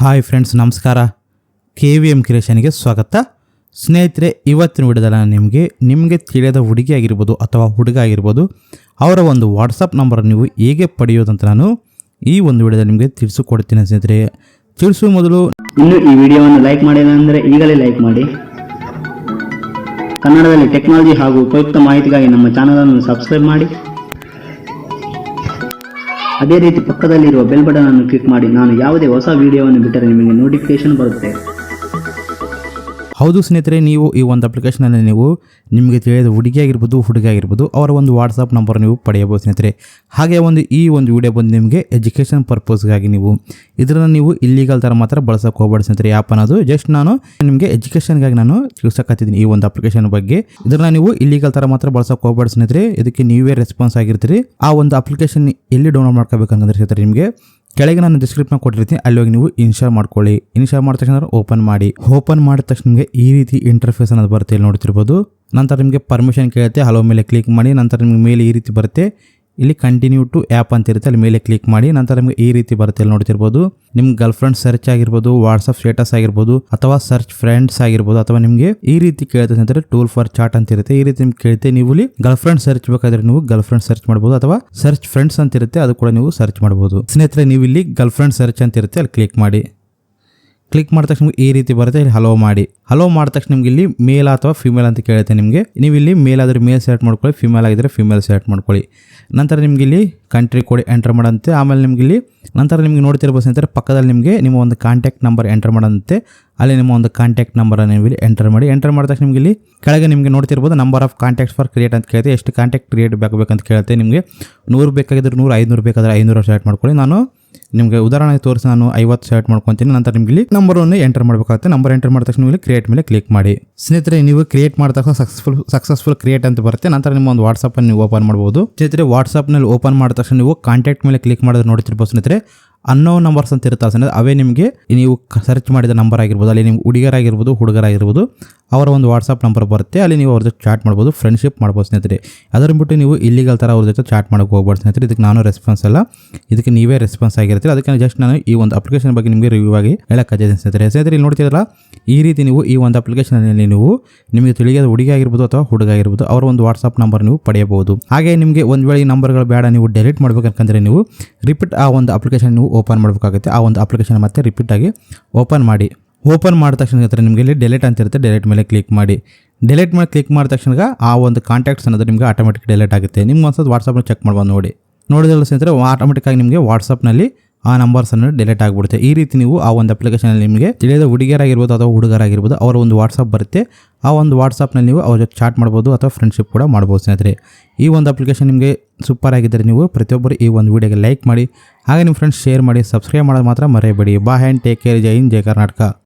Hi friends, ನಮಸ್ಕಾರ. KVM ಕ್ರಿಯೇಷನ್ಗೆ ಸ್ವಾಗತ. ಸ್ನೇಹಿತರೆ, ಇವತ್ತಿನ ವಿಡಿಯೋದಲ್ಲಿ ನಿಮಗೆ ತಿಳಿಯದ ಹುಡುಗಿ ಆಗಿರ್ಬೋದು ಅಥವಾ ಹುಡುಗ ಆಗಿರ್ಬೋದು ಅವರ ಒಂದು ವಾಟ್ಸಪ್ ನಂಬರ್ ನೀವು ಹೇಗೆ ಪಡೆಯೋದಂತ ನಾನು ಈ ಒಂದು ವಿಡಿಯೋದಲ್ಲಿ ನಿಮಗೆ ತಿಳಿಸಿಕೊಡ್ತೀನಿ. ಸ್ನೇಹಿತರೆ, ತಿಳಿಸುವ ಮೊದಲು ಇನ್ನು ಈ ವಿಡಿಯೋವನ್ನು ಲೈಕ್ ಮಾಡಿಲ್ಲ ಅಂದರೆ ಈಗಲೇ ಲೈಕ್ ಮಾಡಿ. ಕನ್ನಡದಲ್ಲಿ ಟೆಕ್ನಾಲಜಿ ಹಾಗೂ ಉಪಯುಕ್ತ ಮಾಹಿತಿಗಾಗಿ ನಮ್ಮ ಚಾನಲ್ ಅನ್ನು ಸಬ್ಸ್ಕ್ರೈಬ್ ಮಾಡಿ. ಅದೇ ರೀತಿ ಪಕ್ಕದಲ್ಲಿರುವ ಬೆಲ್ ಬಟನ್ ಅನ್ನು ಕ್ಲಿಕ್ ಮಾಡಿ. ನಾನು ಯಾವುದೇ ಹೊಸ ವಿಡಿಯೋವನ್ನು ಬಿಟ್ಟರೆ ನಿಮಗೆ ನೋಟಿಫಿಕೇಶನ್ ಬರುತ್ತೆ. ಹೌದು ಸ್ನೇಹಿತರೆ, ನೀವು ಈ ಒಂದು ಅಪ್ಲಿಕೇಶನಲ್ಲಿ ನಿಮಗೆ ತಿಳಿದ ಹುಡುಗಿ ಆಗಿರ್ಬೋದು ಹುಡುಗ ಆಗಿರ್ಬೋದು ಅವರ ಒಂದು ವಾಟ್ಸಪ್ ನಂಬರ್ ನೀವು ಪಡೆಯಬಹುದು ಸ್ನೇಹಿತರೆ. ಹಾಗೆ ಈ ಒಂದು ವಿಡಿಯೋ ಬಂದು ನಿಮಗೆ ಎಜುಕೇಷನ್ ಪರ್ಪಸ್ಗಾಗಿ ಇದನ್ನು ನೀವು ಇಲ್ಲಿಗಲ್ ಥರ ಮಾತ್ರ ಬಳಸೋಕೆ ಹೋಗ್ಬೇಡಿ ಸ್ನೇಹಿತರೆ. ಆ್ಯಪ್ ಅನ್ನೋದು ಜಸ್ಟ್ ನಾನು ನಿಮಗೆ ಎಜುಕೇಷನ್ಗಾಗಿ ನಾನು ತಿಳಿಸಕತ್ತಿದ್ದೀನಿ. ಈ ಒಂದು ಅಪ್ಲಿಕೇಶನ್ ಬಗ್ಗೆ ಇದನ್ನು ನೀವು ಇಲ್ಲಿಗಲ್ ಥರ ಮಾತ್ರ ಬಳಸೋಕೆ ಹೋಗ್ಬೇಡಿ ಸ್ನೇಹಿತರೆ. ಇದಕ್ಕೆ ನೀವೇ ರೆಸ್ಪಾನ್ಸ್ ಆಗಿರ್ತೀರಿ. ಆ ಒಂದು ಅಪ್ಲಿಕೇಶನ್ ಎಲ್ಲಿ ಡೌನ್ಲೋಡ್ ಮಾಡ್ಕೋಬೇಕಂದ್ರೆ ಸ್ನೇಹಿತರೆ, ನಿಮಗೆ ಕೆಳಗೆ ನಾನು ಡಿಸ್ಕ್ರಿಪ್ಷನ್ ಕೊಟ್ಟಿರ್ತೀನಿ, ಅಲ್ಲಿ ಹೋಗಿ ನೀವು ಇನ್ಸ್ಟಾಲ್ ಮಾಡ್ಕೊಳ್ಳಿ. ಇನ್ಸ್ಟಾಲ್ ಮಾಡಿದ ತಕ್ಷಣ ಓಪನ್ ಮಾಡಿದ ತಕ್ಷಣ ನಿಮಗೆ ಈ ರೀತಿ ಇಂಟರ್ಫೇಸ್ ಅನ್ನೋದು ಬರುತ್ತೆ, ಇಲ್ಲಿ ನೋಡ್ತಿರ್ಬೋದು. ನಂತರ ನಿಮಗೆ ಪರ್ಮಿಷನ್ ಕೇಳುತ್ತೆ, ಹಲೋ ಮೇಲೆ ಕ್ಲಿಕ್ ಮಾಡಿ. ನಂತರ ನಿಮಗೆ ಮೇಲೆ ಈ ರೀತಿ ಬರುತ್ತೆ, ಇಲ್ಲಿ ಕಂಟಿನ್ಯೂ ಟು ಆ್ಯಪ್ ಅಂತ ಇರುತ್ತೆ, ಅಲ್ಲಿ ಮೇಲೆ ಕ್ಲಿಕ್ ಮಾಡಿ. ನಂತರ ನಿಮಗೆ ಈ ರೀತಿ ಬರುತ್ತೆ, ಇಲ್ಲಿ ನೋಡ್ತಿರ್ಬೋದು. ನಿಮ್ಗೆ ಗರ್ಲ್ ಫ್ರೆಂಡ್ ಸರ್ಚ್ ಆಗಿರ್ಬೋದು, ವಾಟ್ಸಪ್ ಸ್ಟೇಟಸ್ ಆಗಿರ್ಬೋದು, ಅಥವಾ ಸರ್ಚ್ ಫ್ರೆಂಡ್ಸ್ ಆಗಿರ್ಬೋದು, ಅಥವಾ ನಿಮಗೆ ಈ ರೀತಿ ಕೇಳುತ್ತೆ ಅಂದರೆ ಟೂಲ್ ಫಾರ್ ಚಾಟ್ ಅಂತ ಇರುತ್ತೆ. ಈ ರೀತಿ ನಿಮ್ಗೆ ಕೇಳುತ್ತೆ. ನೀವು ಇಲ್ಲಿ ಗರ್ಲ್ ಫ್ರೆಂಡ್ ಸರ್ಚ್ ಬೇಕಾದ್ರೆ ನೀವು ಗರ್ಲ್ ಫ್ರೆಂಡ್ ಸರ್ಚ್ ಮಾಡಬಹುದು, ಅಥವಾ ಸರ್ಚ್ ಫ್ರೆಂಡ್ಸ್ ಅಂತ ಇರುತ್ತೆ, ಅದು ಕೂಡ ನೀವು ಸರ್ಚ್ ಮಾಡಬಹುದು. ಸ್ನೇಹಿತರೆ, ನೀವು ಇಲ್ಲಿ ಗರ್ಲ್ ಫ್ರೆಂಡ್ ಸರ್ಚ್ ಅಂತ ಇರುತ್ತೆ, ಅಲ್ಲಿ ಕ್ಲಿಕ್ ಮಾಡಿ. ಕ್ಲಿಕ್ ಮಾಡಿದ ತಕ್ಷಣ ಈ ರೀತಿ ಬರುತ್ತೆ, ಇಲ್ಲಿ ಹಲೋ ಮಾಡಿ. ಹಲೋ ಮಾಡಿದ ತಕ್ಷಣ ನಿಮ್ಗೆ ಇಲ್ಲಿ ಮೇಲ್ ಅಥವಾ ಫಿಮೇಲ್ ಅಂತ ಕೇಳುತ್ತೆ. ನಿಮಗೆ ನೀವು ಇಲ್ಲಿ ಮೇಲ್ ಆದರೆ ಮೇಲ್ ಸೆಲೆಕ್ಟ್ ಮಾಡ್ಕೊಳ್ಳಿ, ಫಿಮೇಲ್ ಆಗಿದ್ರೆ ಫಿಮೇಲ್ ಸೆಲೆಕ್ಟ್ ಮಾಡ್ಕೊಳ್ಳಿ. ನಂತರ ನಿಮ್ಗೆ ಇಲ್ಲಿ ಕಂಟ್ರಿ ಕೋಡ್ ಎಂಟರ್ ಮಾಡಂತೆ. ಆಮೇಲೆ ನಿಮ್ಗೆ ಇಲ್ಲಿ ನಂತರ ನಿಮ್ಗೆ ನೋಡ್ತಿರ್ಬೋದು ಸ್ನೇಹಿತರೆ, ಪಕ್ಕದಲ್ಲಿ ನಿಮಗೆ ನಿಮ್ಮ ಒಂದು ಕಾಂಟ್ಯಾಕ್ಟ್ ನಂಬರ್ ಎಂಟರ್ ಮಾಡಂತೆ. ಅಲ್ಲಿ ನಿಮ್ಮ ಒಂದು ಕಾಂಟ್ಯಾಕ್ಟ್ ನಂಬರನ್ನು ನೀವು ಇಲ್ಲಿ ಎಂಟರ್ ಮಾಡಿ. ಎಂಟರ್ ಮಾಡಿದ ತಕ್ಷಣ ನಿಮಗೆ ಇಲ್ಲಿ ಕೆಳಗೆ ನಿಮಗೆ ನೋಡ್ತಿರ್ಬೋದು number of contacts for create ಅಂತ ಕೇಳುತ್ತೆ. ಎಷ್ಟು ಕಾಂಟ್ಯಾಕ್ಟ್ ಕ್ರಿಯೇಟ್ ಬೇಕಂತ ಕೇಳುತ್ತೆ. ನಿಮಗೆ 100 ಬೇಕಾಗಿದ್ರೆ 100, 500 ಬೇಕಾದ್ರೆ 500 ಸೆಲೆಕ್ಟ್ ಮಾಡ್ಕೊಳ್ಳಿ. ನಾನು ನಿಮಗೆ ಉದಾಹರಣೆಗೆ ತೋರಿಸಿ ನಾನು 50 ಸೆಲೆಕ್ಟ್ ಮಾಡ್ಕೊತೀನಿ. ನಂತರ ನಿಮಗೆ ಇಲ್ಲಿ ನಂಬರನ್ನು ಎಂಟರ್ ಮಾಡಬೇಕಾಗುತ್ತೆ. ನಂಬರ್ ಎಂಟರ್ ಮಾಡಿದ ತಕ್ಷಣ ಇಲ್ಲಿ ಕ್ರಿಯೇಟ್ ಮೇಲೆ ಕ್ಲಿಕ್ ಮಾಡಿ. ಸ್ನೇಹಿತರೆ, ನೀವು ಕ್ರಿಯೇಟ್ ಮಾಡಿದ ತಕ್ಷಣ ಸಕ್ಸಸ್ಫುಲ್ ಕ್ರಿಯೇಟ್ ಅಂತ ಬರುತ್ತೆ. ನಂತರ ನಿಮ್ಮ ಒಂದು ವಾಟ್ಸಪ್ ಅನ್ನು ನೀವು ಓಪನ್ ಮಾಡಬಹುದು. ಸ್ನೇಹಿತರೆ, ವಾಟ್ಸಪ್ನಲ್ಲಿ ಓಪನ್ ಮಾಡಿದ ತಕ್ಷಣ ನೀವು ಕಾಂಟ್ಯಾಕ್ಟ್ ಮೇಲೆ ಕ್ಲಿಕ್ ಮಾಡಿದ್ರೆ ನೋಡ್ತಿರ್ಬೋದು ಸ್ನೇಹಿತರೆ, ಅನ್ನೋನ್ ನಂಬರ್ಸ್ ಅಂತ ಇರುತ್ತೆ ಸ್ನೇಹಿತರೆ. ಅವೇ ನಿಮಗೆ ನೀವು ಸರ್ಚ್ ಮಾಡಿದ ನಂಬರ್ ಆಗಿರ್ಬೋದು, ಅಲ್ಲಿ ನಿಮ್ಗೆ ಹುಡುಗರಾಗಿರ್ಬೋದು ಹುಡುಗರಾಗಿರ್ಬೋದು ಅವರ ಒಂದು ವಾಟ್ಸಪ್ ನಂಬರ್ ಬರುತ್ತೆ. ಅಲ್ಲಿ ನೀವು ಅವ್ರ ಜೊತೆ ಚಾಟ್ ಮಾಡ್ಬೋದು, ಫ್ರೆಂಡ್ಶಿಪ್ ಮಾಡ್ಬೋದು ಸ್ನೇಹಿತರೆ. ಅದರ ಬಿಟ್ಟು ನೀವು ಇಲ್ಲಿಗಲ್ ಥರ ಅವ್ರ ಜೊತೆ ಚಾಟ್ ಮಾಡೋಕೆ ಹೋಗ್ಬಾರ್ದು ಸ್ನೇಹಿತರೆ. ಇದಕ್ಕೆ ನಾನು ರೆಸ್ಪಾನ್ಸ್ ಅಲ್ಲ, ಇದಕ್ಕೆ ನೀವೇ ರೆಸ್ಪಾನ್ಸ್ ಆಗಿರ್ತೀರಿ. ಅದಕ್ಕೆ ಜಸ್ಟ್ ನಾನು ಈ ಒಂದು ಅಪ್ಲಿಕೇಶನ್ ಬಗ್ಗೆ ನಿಮಗೆ ರಿವ್ಯೂ ಆಗಿ ಹೇಳಕ್ಕಾಗ್ತದೆ ಸ್ನೇಹಿತರೆ. ಇಲ್ಲಿ ನೋಡ್ತಿರಲ್ಲ, ಈ ರೀತಿ ನೀವು ಈ ಒಂದು ಅಪ್ಲಿಕೇಶನಲ್ಲಿ ನೀವು ನಿಮಗೆ ತಿಳಿಯದ ಹುಡುಗಿ ಆಗಿರ್ಬೋದು ಅಥವಾ ಹುಡುಗ ಆಗಿರ್ಬೋದು ಅವರ ಒಂದು ವಾಟ್ಸಪ್ ನಂಬರ್ ನೀವು ಪಡೆಯಬಹುದು. ಹಾಗೆ ನಿಮಗೆ ಒಂದು ವೇಳೆ ಈ ನಂಬರ್ಗಳು ಬೇಡ, ನೀವು ಡೆಲೀಟ್ ಮಾಡಬೇಕಂದ್ರೆ ನೀವು ರಿಪೀಟ್ ಆ ಒಂದು ಅಪ್ಲಿಕೇಶನ್ ನೀವು ಓಪನ್ ಮಾಡಬೇಕಾಗುತ್ತೆ. ಆ ಒಂದು ಅಪ್ಲಿಕೇಶನ್ ಮತ್ತೆ ರಿಪೀಟ್ ಆಗಿ ಓಪನ್ ಮಾಡಿ. ಓಪನ್ ಮಾಡಿದ ತಕ್ಷಣ ನಿಮಗೆ ಇಲ್ಲಿ ಡೆಲೀಟ್ ಅಂತ ಇರುತ್ತೆ, ಡೆಲೀಟ್ ಮೇಲೆ ಕ್ಲಿಕ್ ಮಾಡಿ. ಡೆಲೀಟ್ ಮೇಲೆ ಕ್ಲಿಕ್ ಮಾಡಿದ ತಕ್ಷಣ ಆ ಒಂದು ಕಾಂಟ್ಯಾಕ್ಟ್ಸ್ ಅನ್ನೋದು ನಿಮಗೆ ಆಟೋಮೆಟಿಕ್ ಡೆಲೀಟ್ ಆಗುತ್ತೆ. ನಿಮ್ಗೆ ಒಂದ್ಸಲ ವಾಟ್ಸಪ್ನ ಚೆಕ್ ಮಾಡ್ಬೋದು. ನೋಡಿದ್ರೆ ಸ್ನೇಹಿತರೆ, ಆಟೋಮೆಟಿಕ್ಕಾಗಿ ನಿಮಗೆ ವಾಟ್ಸಪ್ನಲ್ಲಿ ಆ ನಂಬರ್ಸನ್ನು ಡೆಲೀಟ್ ಆಗಿಬಿಡುತ್ತೆ. ಈ ರೀತಿ ನೀವು ಆ ಒಂದು ಅಪ್ಲಿಕೇಶನಲ್ಲಿ ನಿಮಗೆ ತಿಳಿಯದ ಹುಡುಗಿಯರಾಗಿರ್ಬೋದು ಅಥವಾ ಹುಡುಗರಾಗಿರ್ಬೋದು ಅವರ ಒಂದು ವಾಟ್ಸಪ್ ಬರುತ್ತೆ. ಆ ಒಂದು ವಾಟ್ಸಪ್ನಲ್ಲಿ ನೀವು ಅವ್ರ ಜೊತೆ ಚಾಟ್ ಮಾಡ್ಬೋದು ಅಥವಾ ಫ್ರೆಂಡ್ಶಿಪ್ ಕೂಡ ಮಾಡ್ಬೋದು ಸ್ನೇಹಿತರೆ. ಈ ಒಂದು ಅಪ್ಲಿಕೇಶನ್ ನಿಮಗೆ ಸೂಪರ್ ಆಗಿದ್ದರೆ ನೀವು ಪ್ರತಿಯೊಬ್ಬರು ಈ ಒಂದು ವಿಡಿಯೋಗೆ ಲೈಕ್ ಮಾಡಿ. ಹಾಗೆ ನಿಮ್ಮ ಫ್ರೆಂಡ್ಸ್ ಶೇರ್ ಮಾಡಿ, ಸಬ್ಸ್ಕ್ರೈಬ್ ಮಾಡೋದು ಮಾತ್ರ ಮರೆಯಬೇಡಿ. Bye and take care. ಜೈ ಹಿಂದ್, ಜೈ ಕರ್ನಾಟಕ.